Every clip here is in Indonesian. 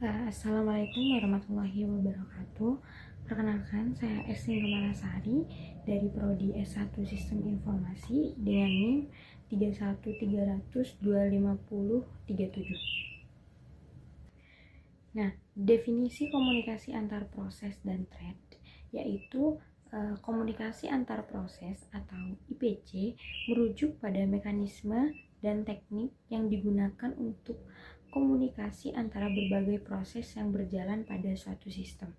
Assalamualaikum warahmatullahi wabarakatuh. Perkenalkan, saya Esting Kemalasari dari Prodi S1 Sistem Informasi dengan NIM 31300250037. Nah, definisi komunikasi antar proses dan thread yaitu komunikasi antar proses atau IPC merujuk pada mekanisme dan teknik yang digunakan untuk komunikasi antara berbagai proses yang berjalan pada suatu sistem.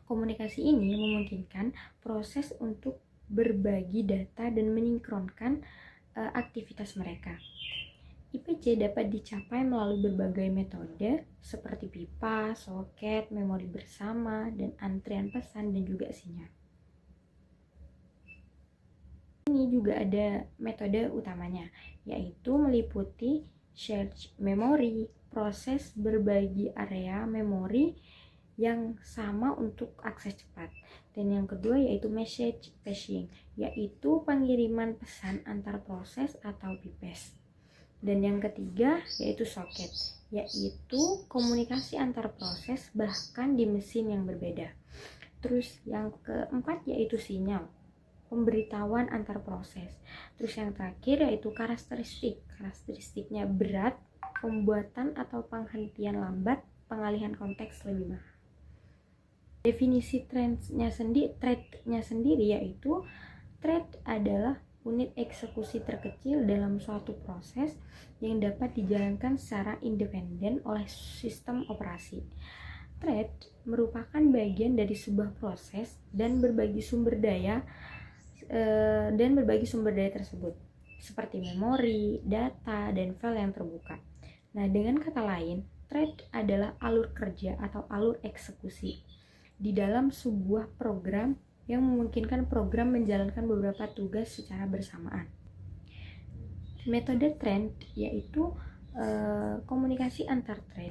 Komunikasi ini memungkinkan proses untuk berbagi data dan mensinkronkan aktivitas mereka. IPC dapat dicapai melalui berbagai metode seperti pipa, soket, memori bersama, dan antrian pesan dan juga sinyal. Ini juga ada metode utamanya, yaitu meliputi shared memory, proses berbagi area memori yang sama untuk akses cepat. Dan yang kedua yaitu message passing, yaitu pengiriman pesan antar proses atau pipes. Dan yang ketiga yaitu socket, yaitu komunikasi antar proses bahkan di mesin yang berbeda. Terus yang keempat yaitu sinyal, pemberitahuan antar proses. Terus yang terakhir yaitu karakteristiknya berat, pembuatan atau penghentian lambat, pengalihan konteks lebih mahal. Definisi threadnya sendiri yaitu thread adalah unit eksekusi terkecil dalam suatu proses yang dapat dijalankan secara independen oleh sistem operasi. Thread merupakan bagian dari sebuah proses dan berbagi sumber daya tersebut seperti memori, data, dan file yang terbuka. Nah, dengan kata lain, thread adalah alur kerja atau alur eksekusi di dalam sebuah program yang memungkinkan program menjalankan beberapa tugas secara bersamaan. Metode thread yaitu komunikasi antar thread.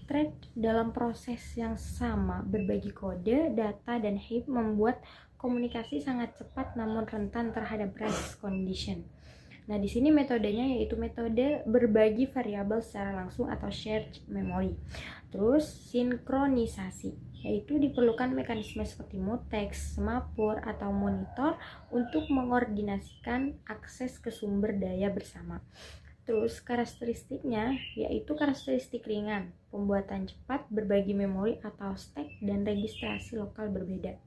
Thread dalam proses yang sama berbagi kode, data, dan heap membuat komunikasi sangat cepat namun rentan terhadap race condition. Nah, di sini metodenya yaitu metode berbagi variabel secara langsung atau shared memory. Terus sinkronisasi, yaitu diperlukan mekanisme seperti mutex, semapur, atau monitor untuk mengordinasikan akses ke sumber daya bersama. Terus karakteristiknya yaitu karakteristik ringan, pembuatan cepat, berbagi memori atau stack, dan registrasi lokal berbeda.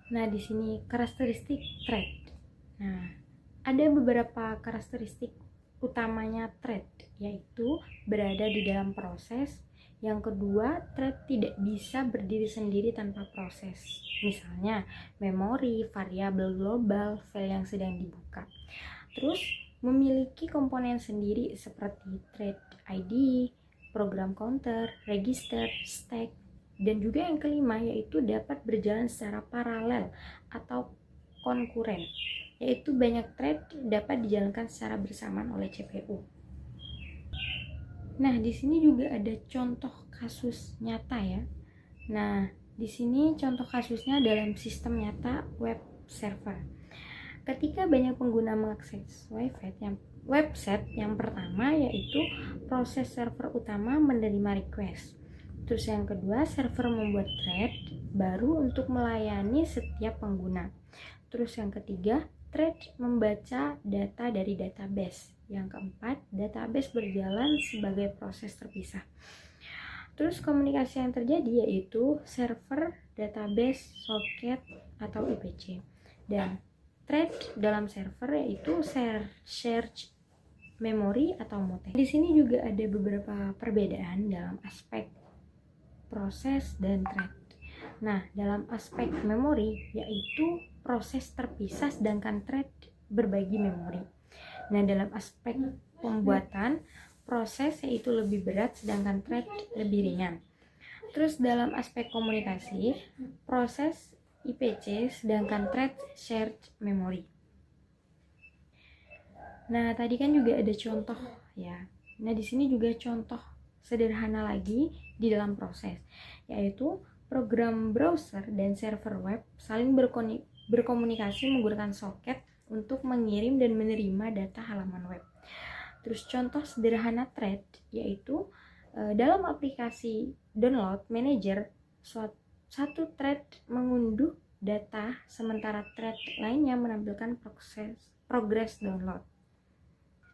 Nah, di sini karakteristik thread. Nah, ada beberapa karakteristik utamanya thread, yaitu berada di dalam proses. Yang kedua, thread tidak bisa berdiri sendiri tanpa proses. Misalnya, memori, variabel global, file yang sedang dibuka. Terus, memiliki komponen sendiri seperti thread ID, program counter, register, stack. Dan juga yang kelima yaitu dapat berjalan secara paralel atau konkuren, yaitu banyak thread dapat dijalankan secara bersamaan oleh CPU. Nah, di sini juga ada contoh kasus nyata ya. Nah, di sini contoh kasusnya dalam sistem nyata web server. Ketika banyak pengguna mengakses website yang pertama yaitu proses server utama menerima request. Terus yang kedua, server membuat thread baru untuk melayani setiap pengguna. Terus yang ketiga, thread membaca data dari database. Yang keempat, database berjalan sebagai proses terpisah. Terus komunikasi yang terjadi yaitu server, database, socket, atau IPC. Dan thread dalam server yaitu shared memory atau mutex. Di sini juga ada beberapa perbedaan dalam aspek proses dan thread. Nah, dalam aspek memori yaitu proses terpisah sedangkan thread berbagi memori. Nah, dalam aspek pembuatan, proses yaitu lebih berat sedangkan thread lebih ringan. Terus dalam aspek komunikasi, proses IPC sedangkan thread shared memory. Nah, tadi kan juga ada contoh ya. Nah, di sini juga contoh sederhana lagi di dalam proses, yaitu program browser dan server web saling berkomunikasi menggunakan soket untuk mengirim dan menerima data halaman web. Terus contoh sederhana thread yaitu Dalam aplikasi download manager, satu thread mengunduh data sementara thread lainnya menampilkan progress download.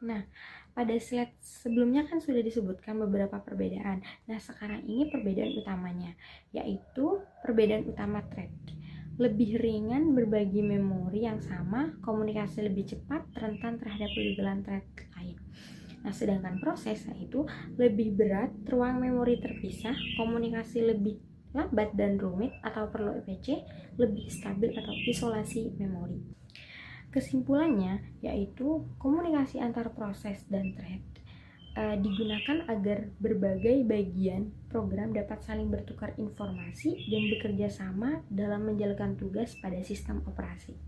Nah, pada slide sebelumnya kan sudah disebutkan beberapa perbedaan. Nah, sekarang ini perbedaan utamanya, yaitu perbedaan utama thread. Lebih ringan berbagi memori yang sama, komunikasi lebih cepat, rentan terhadap kegagalan thread lain. Nah, sedangkan proses yaitu lebih berat, ruang memori terpisah, komunikasi lebih lambat dan rumit atau perlu EPC, lebih stabil atau isolasi memori. Kesimpulannya yaitu komunikasi antar proses dan thread digunakan agar berbagai bagian program dapat saling bertukar informasi dan bekerja sama dalam menjalankan tugas pada sistem operasi.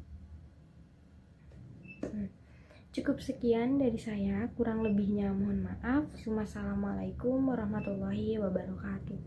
Cukup sekian dari saya, kurang lebihnya mohon maaf. Wassalamualaikum warahmatullahi wabarakatuh.